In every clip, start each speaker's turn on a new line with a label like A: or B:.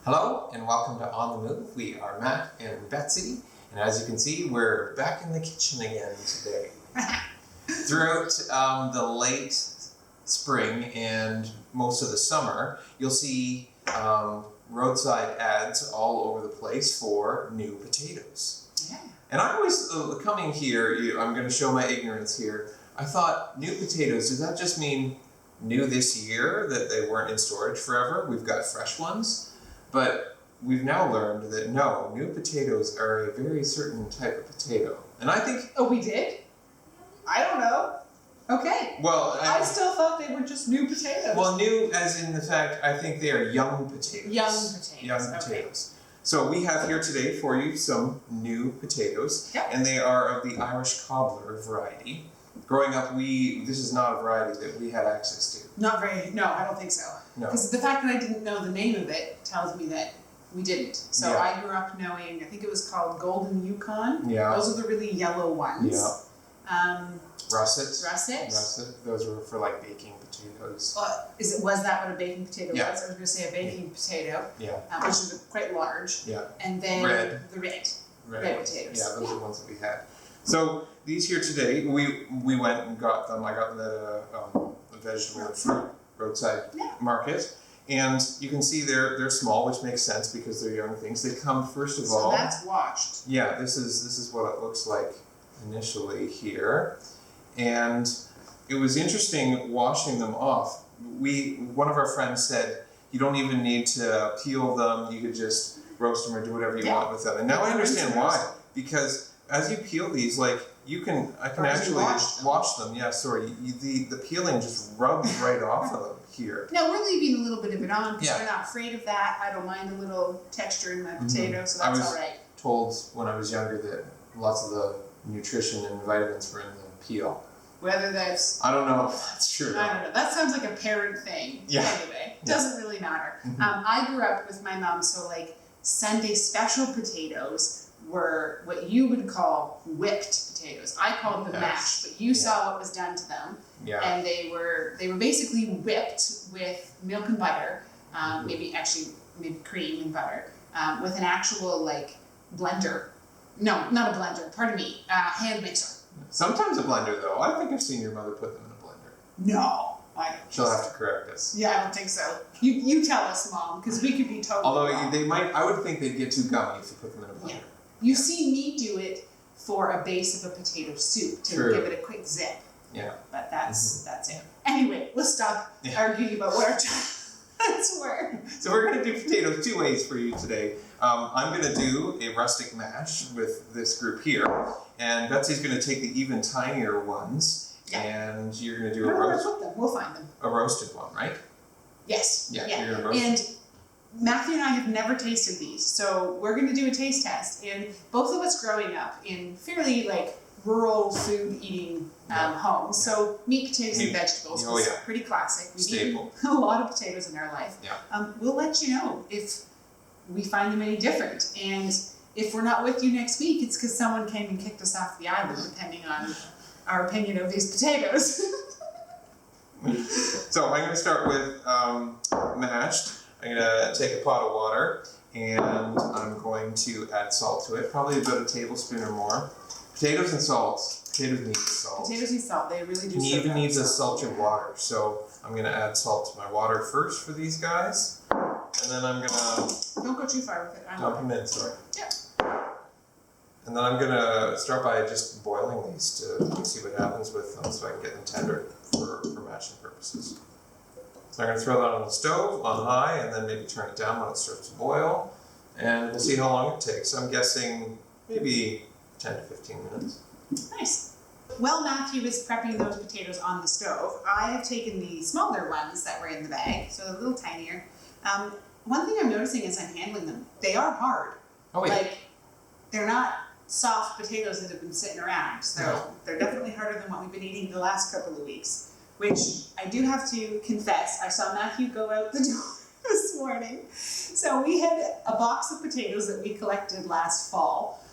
A: Hello and welcome to On the Move. We are Matt and Betsy, and as you can see, we're back in the kitchen again today. Throughout the late spring and most of the summer, you'll see roadside ads all over the place for new potatoes. Yeah. And I always, coming here, I'm going to show my ignorance here, I thought new potatoes, does that just mean new this year, that they weren't in storage forever? We've got fresh ones. But we've now learned that no, new potatoes are a very certain type of potato. And I think...
B: Oh, we did? I don't know. Okay.
A: Well,
B: I still thought they were just new potatoes.
A: Well, new as in the fact, I think they are young potatoes.
B: Young potatoes.
A: Young potatoes. So we have here today for you some new potatoes.
B: Yep.
A: And they are of the Irish cobbler variety. Growing up, this is not a variety that we had access to.
B: Not very, no, I don't think so.
A: No.
B: Because the fact that I didn't know the name of it tells me that we didn't. So
A: Yeah.
B: I grew up knowing, I think it was called Golden Yukon.
A: Yeah.
B: Those are the really yellow ones.
A: Yeah.
B: Russet.
A: Russet. Those were for like baking potatoes.
B: Was that what a baking potato
A: Yeah.
B: was? I was going to say a baking potato.
A: Yeah.
B: Which is quite large.
A: Yeah.
B: And then the red potatoes.
A: Yeah, those are the ones that we had. So these here today, we went and got them. I got them at a vegetable and fruit roadside market, and you can see they're small, which makes sense because they're young things. They come first of all.
B: So that's washed.
A: Yeah, this is what it looks like initially here, and it was interesting washing them off. One of our friends said you don't even need to peel them. You could just roast them or do whatever you want with them. And now I understand why, because as you peel these, like I can actually wash them. Yeah, sorry. The peeling just rubs right off of them here.
B: Now we're leaving a little bit of it on because
A: Yeah.
B: we're not afraid of that. I don't mind a little texture in my potato, so that's all right.
A: Told when I was younger that lots of the nutrition and vitamins were in the peel.
B: Whether that's...
A: I don't know if that's true.
B: I don't know. That sounds like a parent thing.
A: Yeah.
B: Anyway, doesn't really matter. I grew up with my mom, so like Sunday special potatoes were what you would call whipped potatoes. I called them mashed, but you saw what was done to them. Yeah. And they were basically whipped with milk and butter, maybe cream and butter, with an actual like blender. No, not a blender. Pardon me, hand mixer.
A: Sometimes a blender though. I think I've seen your mother put them in a blender.
B: No, I don't.
A: She'll have to correct us.
B: Yeah, I don't think so. You tell us, Mom, because we could be totally
A: Although
B: wrong.
A: they might, I would think they'd get too gummy if you put them in a blender.
B: Yeah. You've seen me do it for a base of a potato soup to give it a quick zip.
A: Yeah.
B: But that's it. Anyway, let's stop arguing about what our talents were.
A: So we're going to do potatoes two ways for you today. I'm going to do a rustic mash with this group here, and Betsy's going to take the even tinier ones, and you're going to do
B: We'll find them.
A: A roasted one, right?
B: Yes.
A: Yeah. You're going to roast
B: and Matthew and I have never tasted these, so we're going to do a taste test. And both of us growing up in fairly like rural food eating homes, so meat, potatoes, and vegetables was pretty classic. We've eaten a lot of potatoes in our life.
A: Yeah.
B: We'll let you know if we find them any different, and if we're not with you next week, it's because someone came and kicked us off the island, depending on our opinion of these potatoes.
A: So I'm going to start with mashed. I'm going to take a pot of water, and I'm going to add salt to it, probably about a tablespoon or more. Potatoes and salt. Potatoes need salt.
B: Potatoes need salt. They really do.
A: And even needs a salted water. So I'm going to add salt to my water first for these guys, and then I'm going to...
B: Don't go too far with it.
A: Dump them in, sorry.
B: Yeah.
A: And then I'm going to start by just boiling these to see what happens with them so I can get them tender for mashing purposes. So I'm going to throw that on the stove on high and then maybe turn it down when it starts to boil. And we'll see how long it takes. I'm guessing maybe 10 to 15 minutes.
B: Nice. While Matthew is prepping those potatoes on the stove, I have taken the smaller ones that were in the bag, so a little tinier. One thing I'm noticing as I'm handling them, they are hard.
A: Oh, yeah.
B: Like, they're not soft potatoes that have been sitting around. So they're definitely harder than what we've been eating the last couple of weeks, which I do have to confess, I saw Matthew go out the door this morning. So we had a box of potatoes that we collected last fall,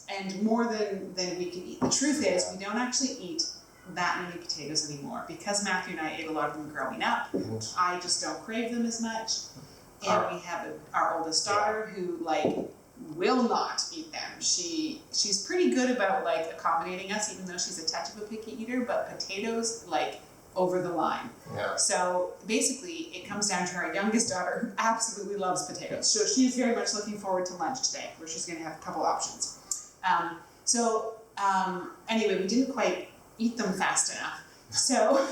B: and more than we can eat. The truth is, we don't actually eat that many potatoes anymore because Matthew and I ate a lot of them growing up. I just don't crave them as much. and we have our oldest daughter who like will not eat them. She's pretty good about like accommodating us, even though she's a touch of a picky eater, but potatoes like over the line.
A: Yeah.
B: So basically it comes down to our youngest daughter who absolutely loves potatoes. So she's very much looking forward to lunch today, where she's gonna have a couple options. Anyway, we didn't quite eat them fast enough. So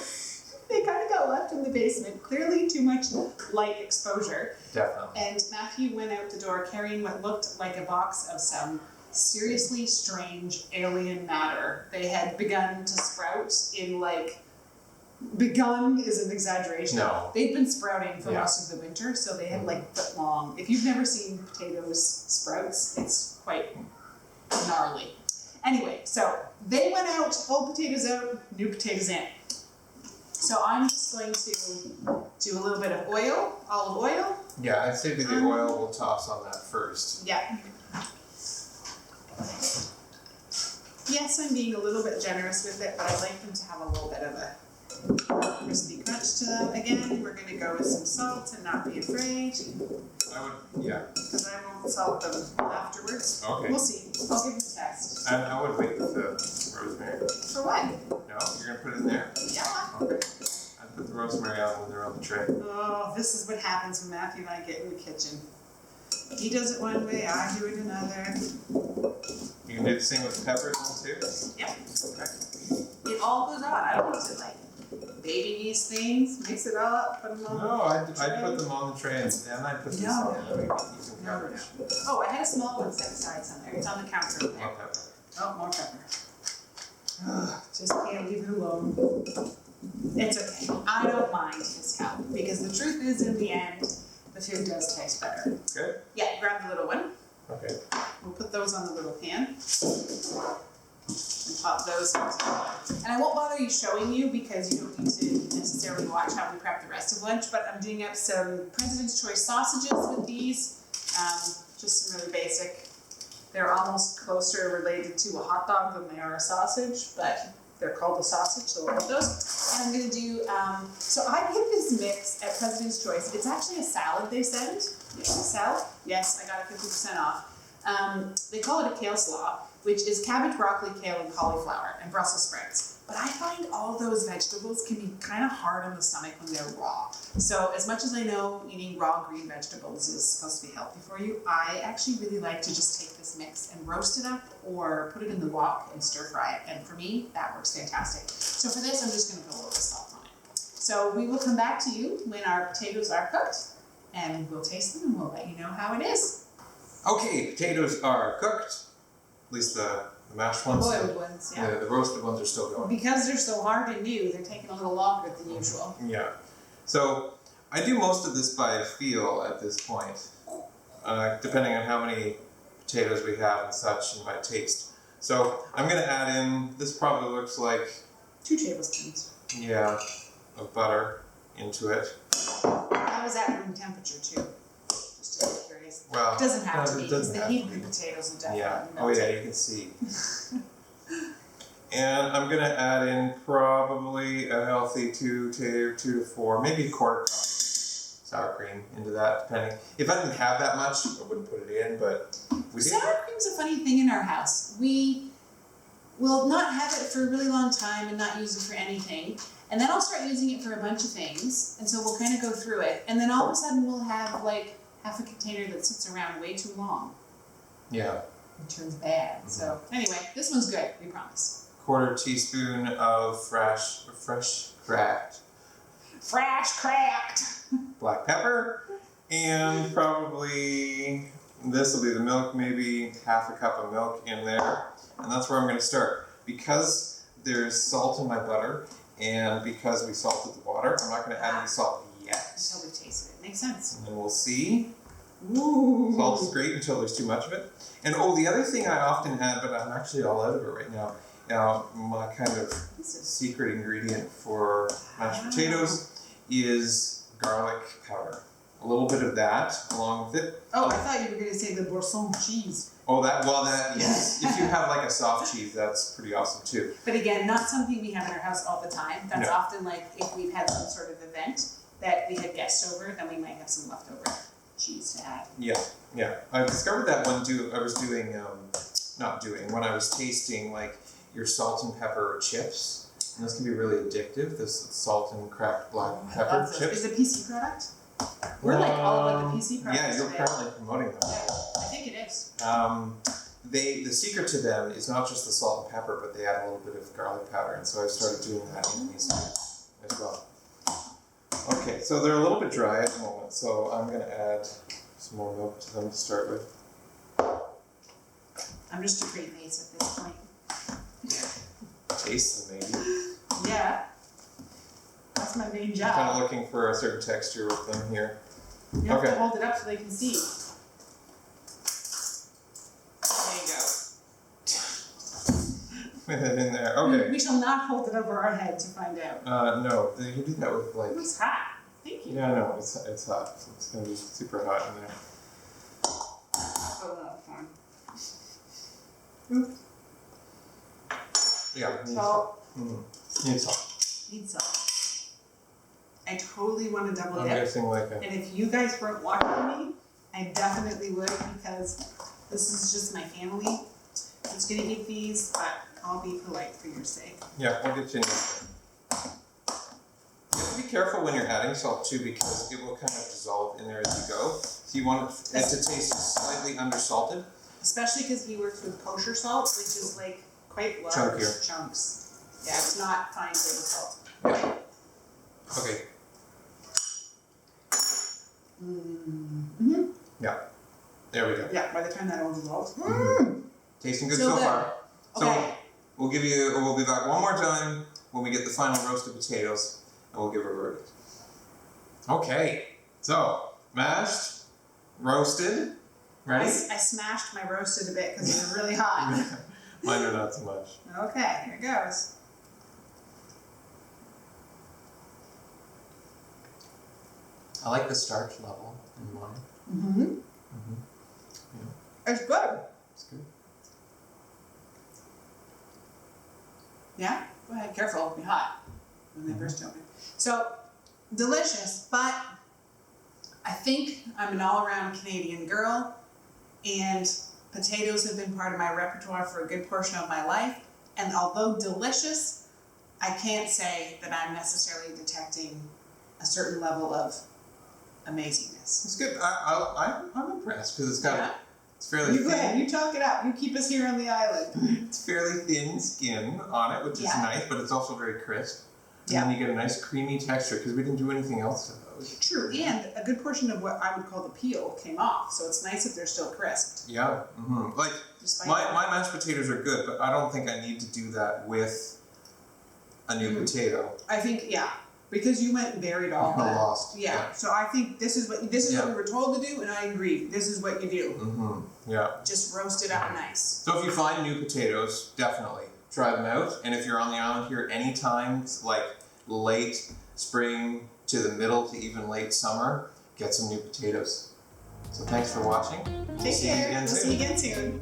B: they kind of got left in the basement, clearly too much light exposure.
A: Definitely.
B: And Matthew went out the door carrying what looked like a box of some seriously strange alien matter. They had begun to sprout in like, begun is an exaggeration.
A: No.
B: They'd been sprouting for most of the winter, so they had like foot long. If you've never seen potatoes sprouts, it's quite gnarly. Anyway, so they went out, old potatoes out, new potatoes in. So I'm just going to do a little bit of oil, olive oil.
A: Yeah, I'd say with the oil, we'll toss on that first.
B: Yeah. Yes, I'm being a little bit generous with it, but I like them to have a little bit of a crispy crunch to them. Again, we're going to go with some salt and not be afraid. Because I won't salt them afterwards.
A: Okay.
B: We'll see. I'll give them a test.
A: I would wait with the rosemary.
B: For what?
A: No? You're going to put it in there?
B: Yeah.
A: Okay. I'd put the rosemary on when they're on the tray.
B: Oh, this is what happens when Matthew and I get in the kitchen. He does it one way, I do it another.
A: You can do the same with peppers too?
B: Yep.
A: Okay.
B: It all goes on. I don't need to like baby these things, mix it all up, put them on.
A: No, I'd put them on the tray and I'd put this on there.
B: Oh, I had a small one set aside somewhere. It's on the counter over there.
A: More pepper.
B: Oh, more pepper. Just can't leave it alone. It's okay. I don't mind his help because the truth is, in the end, the food does taste better.
A: Good?
B: Yeah, grab the little one.
A: Okay.
B: We'll put those on the little pan. And pop those into. And I won't bother you showing you because you don't need to necessarily watch how we prep the rest of lunch, but I'm doing up some President's Choice sausages with these. Just some really basic. They're almost closer related to a hot dog than they are a sausage, but they're called a sausage, so we'll put those. And I'm gonna do, so I get this mix at President's Choice. It's actually a salad they send. It's a salad. Yes, I got it 50% off. They call it a kale slaw, which is cabbage, broccoli, kale, and cauliflower, and Brussels sprouts. But I find all those vegetables can be kind of hard on the stomach when they're raw. So as much as I know eating raw green vegetables is supposed to be healthy for you, I actually really like to just take this mix and roast it up or put it in the wok and stir fry it. And for me, that works fantastic. So for this, I'm just gonna put a little salt on it. So we will come back to you when our potatoes are cooked and we'll taste them and we'll let you know how it is.
A: Okay, potatoes are cooked. At least the mashed ones.
B: Boiled ones, yeah.
A: The roasted ones are still going.
B: Because they're so hard and new, they're taking a little longer than usual.
A: Yeah. So I do most of this by feel at this point, depending on how many potatoes we have and such, and by taste. So I'm going to add in, this probably looks like
B: 2 tablespoons.
A: Yeah, of butter into it.
B: That was at room temperature too. Just to be curious.
A: Well,
B: It doesn't have to be,
A: it
B: because
A: doesn't
B: the
A: have
B: heat
A: to
B: of the
A: be.
B: potatoes will definitely
A: Yeah.
B: melt
A: Oh
B: it.
A: yeah, you can see. And I'm gonna add in probably a healthy 2 to 4, maybe a quarter cup sour cream into that, depending. If I didn't have that much, I wouldn't put it in, but we did.
B: Sour cream's a funny thing in our house. We will not have it for a really long time and not use it for anything. And then I'll start using it for a bunch of things. And so we'll kind of go through it. And then all of a sudden we'll have like half a container that sits around way too long.
A: Yeah.
B: It turns bad. So anyway, this one's good, we promise.
A: Quarter teaspoon of fresh cracked black pepper, and probably this will be the milk, maybe half a cup of milk in there, and that's where I'm going to start. Because there's salt in my butter, and because we salted the water, I'm not going to add any salt yet.
B: Until we taste it. Makes sense.
A: And then we'll see.
B: Ooh.
A: Salt is great until there's too much of it. And the other thing I often add, but I'm actually all out of it right now, my kind of secret ingredient for mashed potatoes is garlic powder. A little bit of that along with it.
B: Oh, I thought you were going to say the Boursin cheese.
A: Oh, yes. If you have like a soft cheese, that's pretty awesome too.
B: But again, not something we have in our house all the time. That's
A: No.
B: often like if we've had some sort of event that we had guests over, then we might have some left over. cheese to add.
A: Yeah. I discovered that when I was doing, when I was tasting like your salt and pepper chips. And those can be really addictive. This salt and cracked black pepper chips.
B: Is it a PC product? We're like all about the PC products.
A: Yeah, you're apparently promoting them.
B: Yeah, I think it is.
A: The secret to them is not just the salt and pepper, but they add a little bit of garlic powder, and so I've started doing that in these as well. Okay, so they're a little bit dry at the moment, so I'm going to add some more milk to them to start with.
B: I'm just a great base at this point.
A: Taste them, maybe.
B: Yeah. That's my main job.
A: I'm kind of looking for a certain texture with them here.
B: You have to hold it up so they can see.
A: With it in there. Okay.
B: We shall not hold it over our head to find out.
A: No. You do that with like.
B: It was hot. Thank you.
A: Yeah, no, it's hot. It's gonna be super hot in there.
B: Oh, no, fine.
A: Yeah.
B: Salt.
A: Need salt.
B: Need salt. I totally want to double
A: I'm
B: dip.
A: guessing like a.
B: And if you guys weren't watching me, I definitely would, because this is just my family that's gonna eat these, but I'll be polite for your sake.
A: Yeah, we'll get you in there. You have to be careful when you're adding salt too, because it will kind of dissolve in there as you go. So you want it to taste slightly undersalted.
B: Especially because he works with kosher salt, which is like quite large
A: Chunkier.
B: chunks. Yeah, it's not fine table salt.
A: Yeah. Okay.
B: Mm-hmm.
A: Yeah. There we go.
B: Yeah, by the time that all dissolves.
A: Tasting good
B: So
A: so
B: good.
A: far. So
B: Okay.
A: we'll be back one more time when we get the final roasted potatoes, and we'll give a verdict. Okay. So mashed, roasted, ready?
B: I smashed my roasted a bit because it was really hot.
A: Mine are not so much.
B: Okay, here it goes.
A: I like the starch level in mine.
B: Mm-hmm. It's good.
A: It's good.
B: Yeah? Go ahead, careful, it'll be hot when they burst open. So, delicious, but I think I'm an all-around Canadian girl, and potatoes have been part of my repertoire for a good portion of my life, and although delicious, I can't say that I'm necessarily detecting a certain level of amazingness.
A: It's good. I'm impressed because it's got it's fairly
B: You go
A: thin.
B: ahead, you talk it up. You keep us here on the island.
A: It's fairly thin skin on it, which is nice, but it's also very crisp. And then you get a nice creamy texture because we didn't do anything else to those.
B: True, and a good portion of what I would call the peel came off, so it's nice that they're still crisped.
A: Yeah. Like my mashed potatoes are good, but I don't think I need to do that with a new potato.
B: I think because you went and buried all
A: I'm
B: that.
A: lost.
B: Yeah. So I think this is what we were told to do, and I agree. This is what you do.
A: Yeah.
B: Just roast it up nice.
A: So if you find new potatoes, definitely try them out. And if you're on the island here anytime, like late spring to the middle to even late summer, get some new potatoes. So thanks for watching.
B: Take care. We'll see you again soon.